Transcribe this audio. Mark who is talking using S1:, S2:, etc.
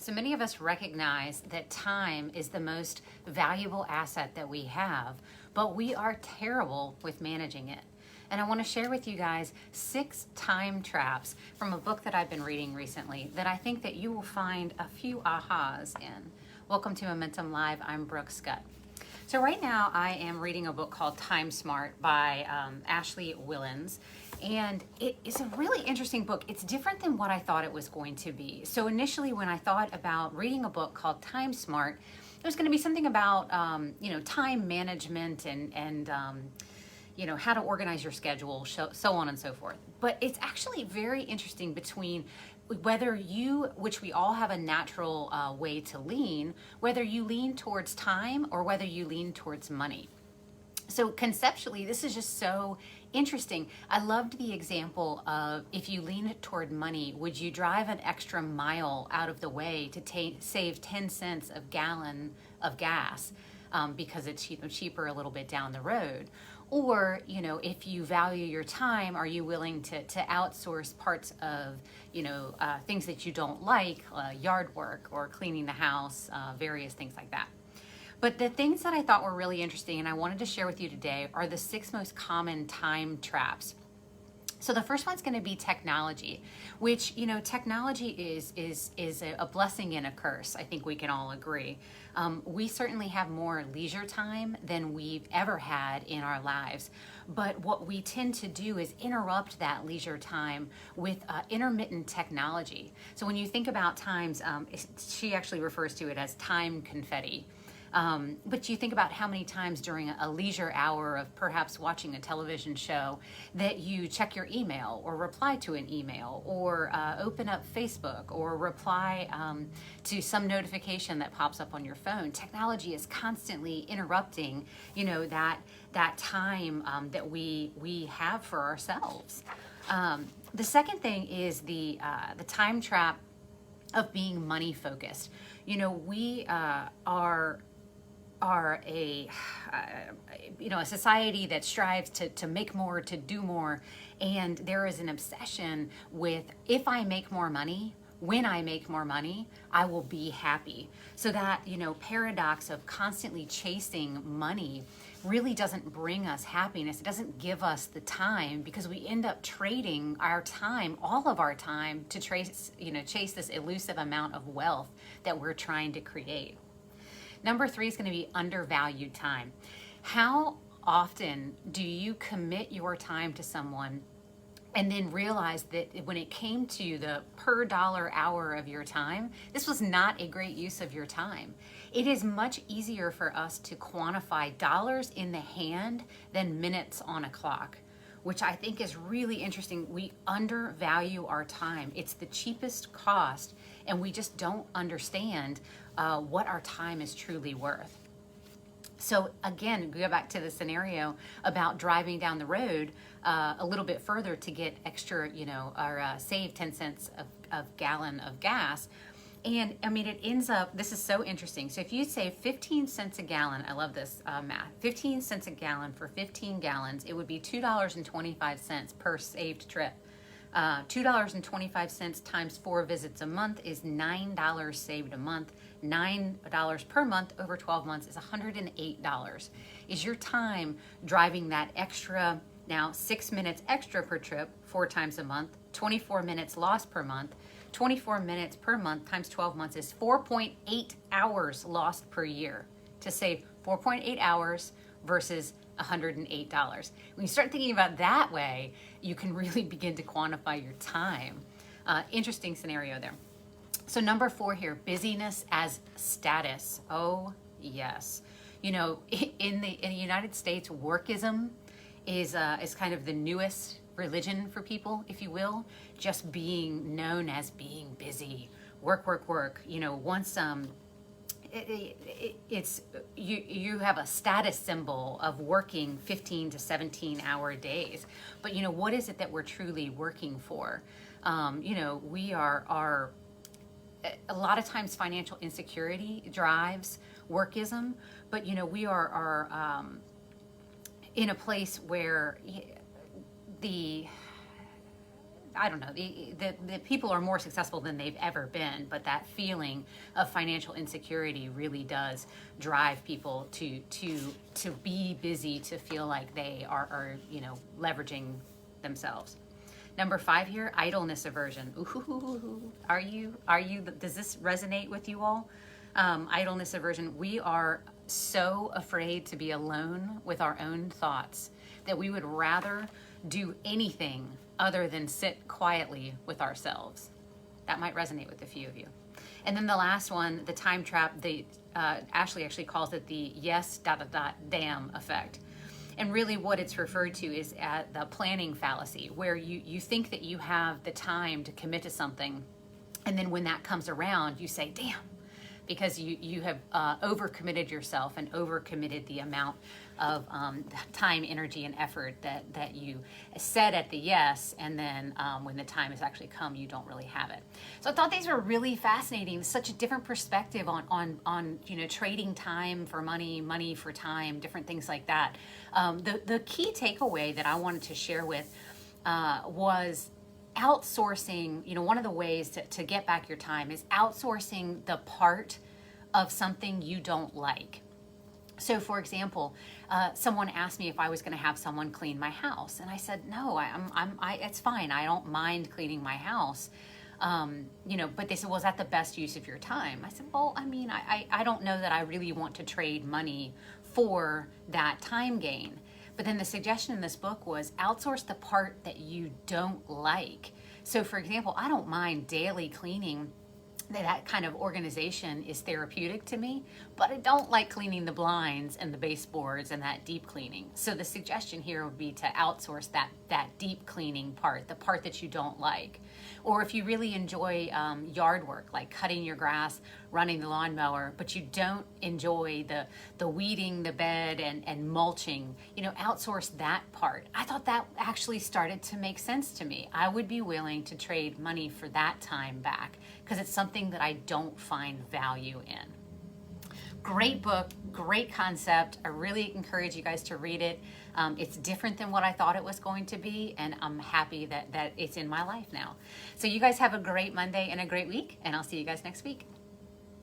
S1: So many of us recognize that time is the most valuable asset that we have, but we are terrible with managing it. And I want to share with you guys 6 time traps from a book that I've been reading recently that I think that you will find a few ahas in. Welcome to Momentum Live. I'm Brooke Scutt. So right now I am reading a book called Time Smart by Ashley Whillans. And it is a really interesting book. It's different than what I thought it was going to be. So initially when I thought about reading a book called Time Smart, it was going to be something about, time management and how to organize your schedule, so on and so forth. But it's actually very interesting between whether you, which we all have a natural way to lean, whether you lean towards time or whether you lean towards money. So conceptually, this is just so interesting. I loved the example of if you lean toward money, would you drive an extra mile out of the way to save 10 cents a gallon of gas because it's cheaper a little bit down the road? Or, if you value your time, are you willing to outsource parts of, things that you don't like, yard work or cleaning the house, various things like that. But the things that I thought were really interesting and I wanted to share with you today are the 6 most common time traps. So the first one's going to be technology, which, technology is a blessing and a curse. I think we can all agree. We certainly have more leisure time than we've ever had in our lives. But what we tend to do is interrupt that leisure time with intermittent technology. So when you think about times, she actually refers to it as time confetti. But you think about how many times during a leisure hour of perhaps watching a television show that you check your email or reply to an email or open up Facebook or reply to some notification that pops up on your phone. Technology is constantly interrupting, that time that we have for ourselves. The second thing is the time trap of being money focused. We are a society that strives to make more, to do more, and there is an obsession with if I make more money, when I make more money, I will be happy. So that, paradox of constantly chasing money really doesn't bring us happiness. It doesn't give us the time because we end up trading our time, all of our time, to chase this elusive amount of wealth that we're trying to create. Number 3 is going to be undervalued time. How often do you commit your time to someone and then realize that when it came to the per dollar hour of your time, this was not a great use of your time? It is much easier for us to quantify dollars in the hand than minutes on a clock, which I think is really interesting. We undervalue our time. It's the cheapest cost, and we just don't understand what our time is truly worth. So again, go back to the scenario about driving down the road a little bit further to get extra, or save 10 cents of gallon of gas. And it ends up, this is so interesting. So if you save 15 cents a gallon, I love this math, 15 cents a gallon for 15 gallons, it would be $2.25 per saved trip. $2.25 times 4 visits a month is $9 saved a month. $9 per month over 12 months is $108. Is your time driving that extra, now 6 minutes extra per trip 4 times a month, 24 minutes lost per month, 24 minutes per month times 12 months is 4.8 hours lost per year to save 4.8 hours versus $108. When you start thinking about that way, you can really begin to quantify your time. Interesting scenario there. So number 4 here, busyness as status. Oh, yes. In the United States, workism is kind of the newest religion for people, if you will, just being known as being busy, work. Once it's you have a status symbol of working 15 to 17 hour days, but what is it that we're truly working for? We are a lot of times financial insecurity drives workism, but we are in a place where I don't know, the people are more successful than they've ever been, but that feeling of financial insecurity really does drive people to be busy, to feel like they are leveraging themselves. Number 5 here, idleness aversion. Ooh, does this resonate with you all? Idleness aversion. We are so afraid to be alone with our own thoughts that we would rather do anything other than sit quietly with ourselves. That might resonate with a few of you. And then the last one, the time trap, Ashley actually calls it the yes, damn effect. And really what it's referred to is the planning fallacy, where you think that you have the time to commit to something, and then when that comes around, you say, damn, because you have overcommitted yourself and overcommitted the amount of time, energy, and effort that you said at the yes, and then when the time has actually come, you don't really have it. So I thought these were really fascinating. Such a different perspective on trading time for money, money for time, different things like that. The key takeaway that I wanted to share with was outsourcing. One of the ways to get back your time is outsourcing the part of something you don't like. So for example, someone asked me if I was going to have someone clean my house, and I said no, it's fine. I don't mind cleaning my house. But they said, well, is that the best use of your time? I said, well, I don't know that I really want to trade money for that time gain. But then the suggestion in this book was outsource the part that you don't like. So for example, I don't mind daily cleaning. That kind of organization is therapeutic to me, but I don't like cleaning the blinds and the baseboards and that deep cleaning. So the suggestion here would be to outsource that deep cleaning part, the part that you don't like. Or if you really enjoy yard work, like cutting your grass, running the lawnmower, but you don't enjoy the weeding the bed and mulching, outsource that part. I thought that actually started to make sense to me. I would be willing to trade money for that time back because it's something that I don't find value in. Great book, great concept. I really encourage you guys to read it. It's different than what I thought it was going to be, and I'm happy that it's in my life now. So you guys have a great Monday and a great week, and I'll see you guys next week.